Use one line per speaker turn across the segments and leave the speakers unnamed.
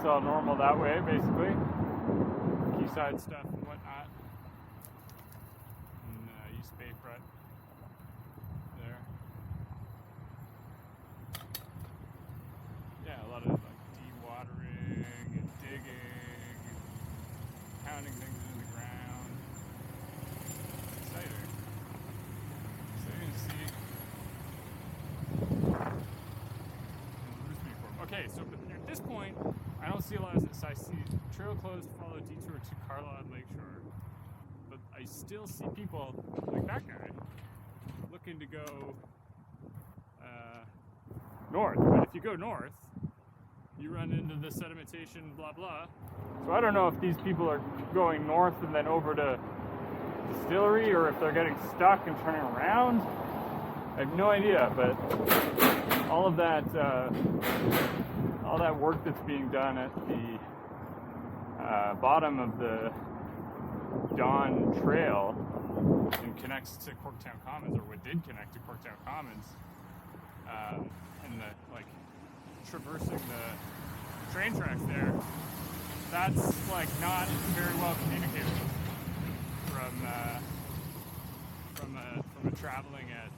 it's all normal that way, basically. Quayside stuff and whatnot. And East Bayfront there. Yeah, a lot of like dewatering and digging, pounding things into the ground. Exciting. Exciting to see. Okay, so at this point, I don't see a lot of this. I see trail closed, follow detour to Carlisle Lakeshore. But I still see people, like that guy, looking to go north. But if you go north, you run into the sedimentation, blah, blah. So I don't know if these people are going north and then over to Distillery, or if they're getting stuck and turning around. I have no idea, but all that work that's being done at the bottom of the Dawn Trail and connects to Corktown Commons, or what did connect to Corktown Commons, and the like traversing the train tracks there, that's like not very well communicated from a traveling at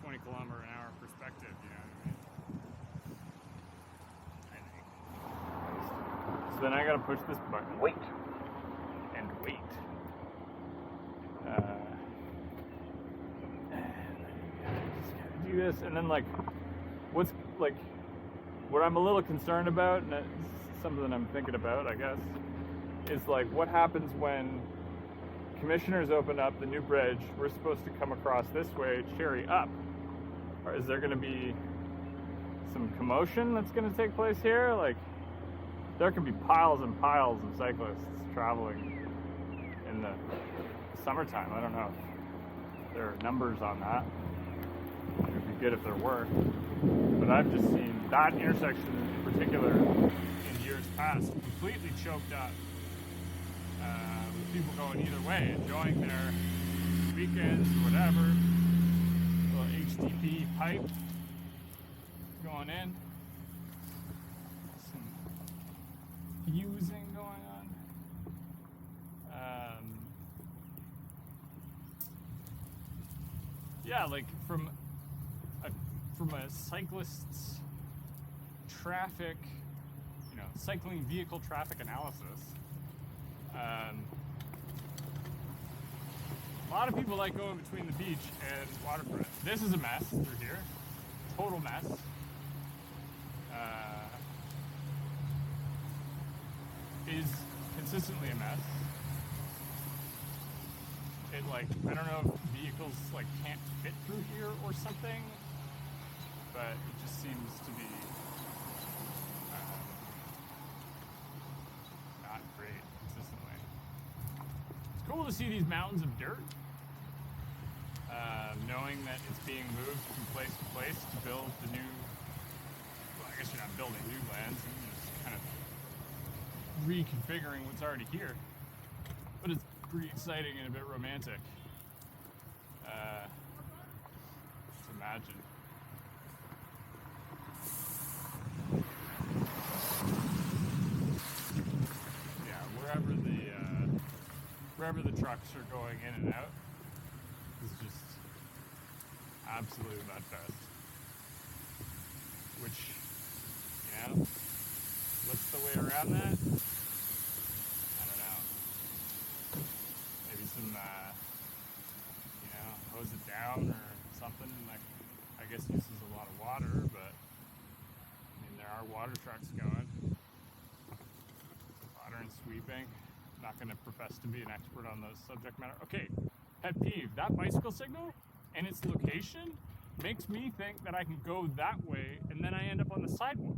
20 kilometer an hour perspective, you know what I mean? I think. So then I gotta push this button. Wait. And wait. Just gotta do this, and then like, what I'm a little concerned about, and it's something I'm thinking about, I guess, is like what happens when commissioners open up the new bridge. We're supposed to come across this way, Cherry up. Or is there going to be some commotion that's going to take place here? Like, there could be piles and piles of cyclists traveling in the summertime. I don't know if there are numbers on that. It would be good if there were. But I've just seen that intersection in particular in years past completely choked up. With people going either way, enjoying their weekends or whatever. Little HDP pipe going in. Some fusing going on. Yeah, like from a cyclist's traffic, cycling vehicle traffic analysis. A lot of people like going between the beach and waterfront. This is a mess through here. Total mess. Is consistently a mess. It I don't know if vehicles can't fit through here or something, but it just seems to be not great consistently. It's cool to see these mountains of dirt, knowing that it's being moved from place to place to build the new, well, I guess you're not building new lands, you're just kind of reconfiguring what's already here. But it's pretty exciting and a bit romantic to imagine. Wherever the trucks are going in and out is just absolute mudfest. Which, what's the way around that? I don't know. Maybe some, hose it down or something. I guess uses a lot of water, but there are water trucks going. Water and sweeping. Not going to profess to be an expert on the subject matter. Okay, pet peeve. That bicycle signal and its location makes me think that I can go that way and then I end up on the sidewalk.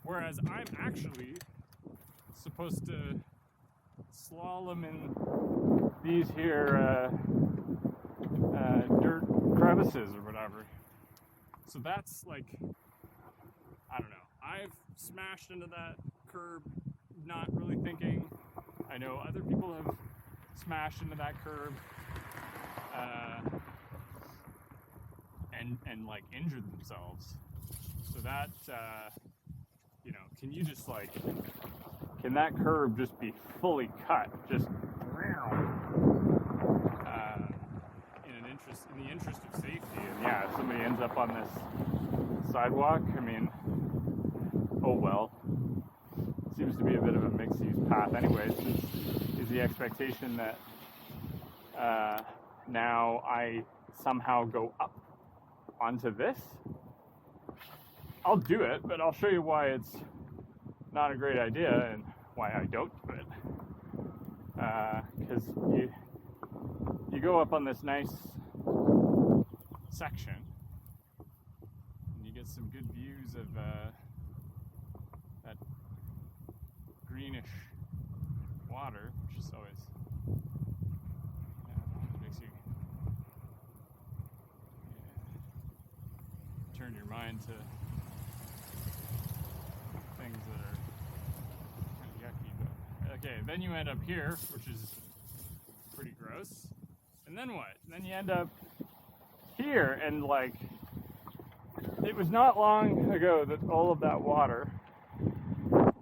Whereas I'm actually supposed to slalom in these here dirt crevices or whatever. So that's I don't know. I've smashed into that curb not really thinking. I know other people have smashed into that curb and injured themselves. So that can you just like, can that curb just be fully cut? Just in the interest of safety. And yeah, if somebody ends up on this sidewalk, I mean, oh well. Seems to be a bit of a mixed-use path anyways. Is the expectation that now I somehow go up onto this? I'll do it, but I'll show you why it's not a great idea and why I don't do it. Because you go up on this nice section and you get some good views of that greenish water, which is always makes you turn your mind to things that are kind of yucky. But okay, then you end up here, which is pretty gross. And then what? Then you end up here, and like, it was not long ago that all of that water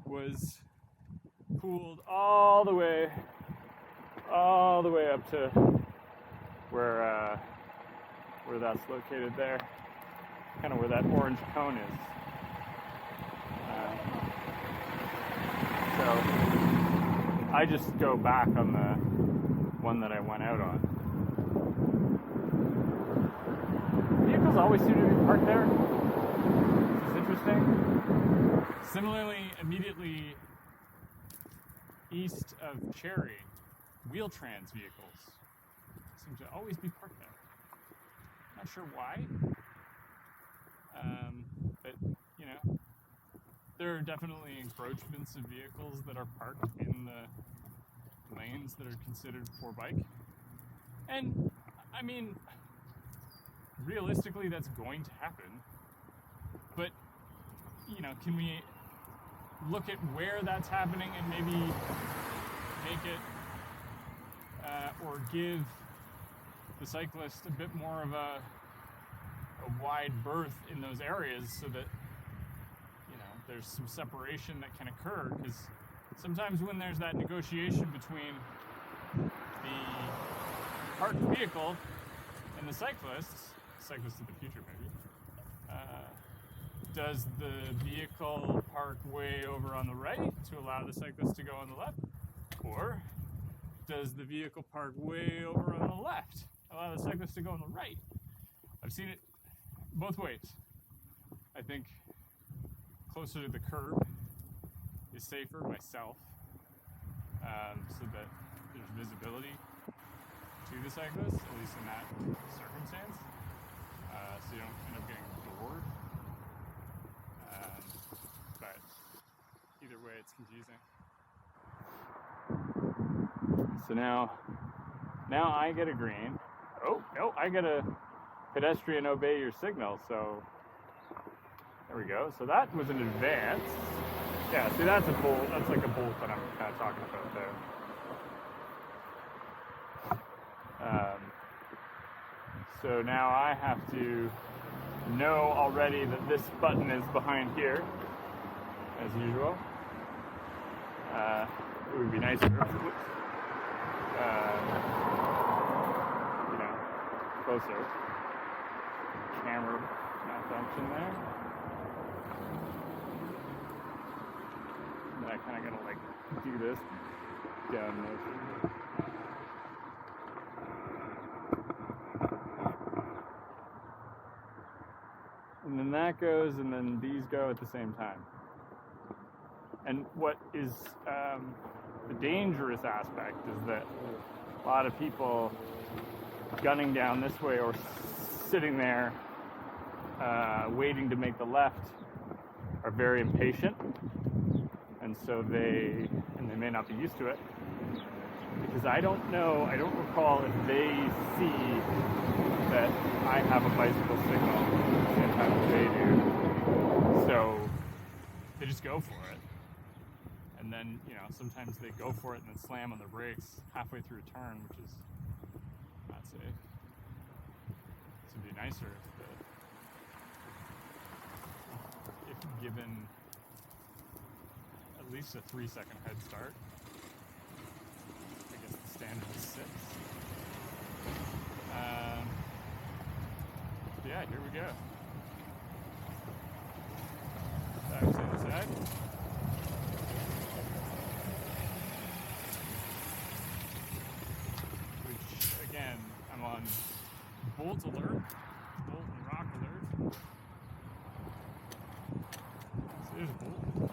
was pooled all the way up to where that's located there, kind of where that orange cone is. So I just go back on the one that I went out on. Vehicles always seem to be parked there, which is interesting. Similarly, immediately east of Cherry, Wheel-Trans vehicles seem to always be parked there. Not sure why, but you know, there are definitely encroachments of vehicles that are parked in the lanes that are considered for bike. And I mean, realistically, that's going to happen. But you know, can we look at where that's happening and maybe make it or give the cyclist a bit more of a wide berth in those areas so that, you know, there's some separation that can occur? Because sometimes when there's that negotiation between the parked vehicle and the cyclist of the future maybe, does the vehicle park way over on the right to allow the cyclist to go on the left? Or does the vehicle park way over on the left, allow the cyclist to go on the right? I've seen it both ways. I think closer to the curb is safer myself, so that there's visibility to the cyclist, at least in that circumstance, so you don't end up getting bored. But either way, it's confusing. So now I get a green. Oh, no, I get a pedestrian obey your signal, so there we go. So that was an advance. Yeah, see, that's like a bolt that I'm kind of talking about there. So now I have to know already that this button is behind here, as usual. It would be nicer if it was, you know, closer. Camera malfunction there. And then I kind of gotta like do this down motion. And then that goes, and then these go at the same time. And what is the dangerous aspect is that a lot of people gunning down this way or sitting there waiting to make the left are very impatient, and so they may not be used to it, because I don't recall if they see that I have a bicycle signal at the same time as they do. So they just go for it. And then, you know, sometimes they go for it and then slam on the brakes halfway through a turn, which is not safe. So it'd be nicer if given at least a 3-second head start. I guess the standard is 6. Yeah, here we go. Back to the side. Which, again, I'm on bolt alert, bolt and rock alert. So there's a bolt.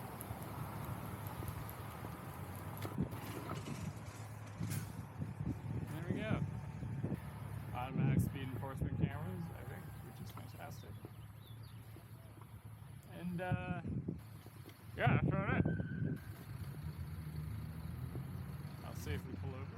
There we go. Automatic speed enforcement cameras, I think, which is fantastic. And, yeah, that's about it. I'll safely pull over.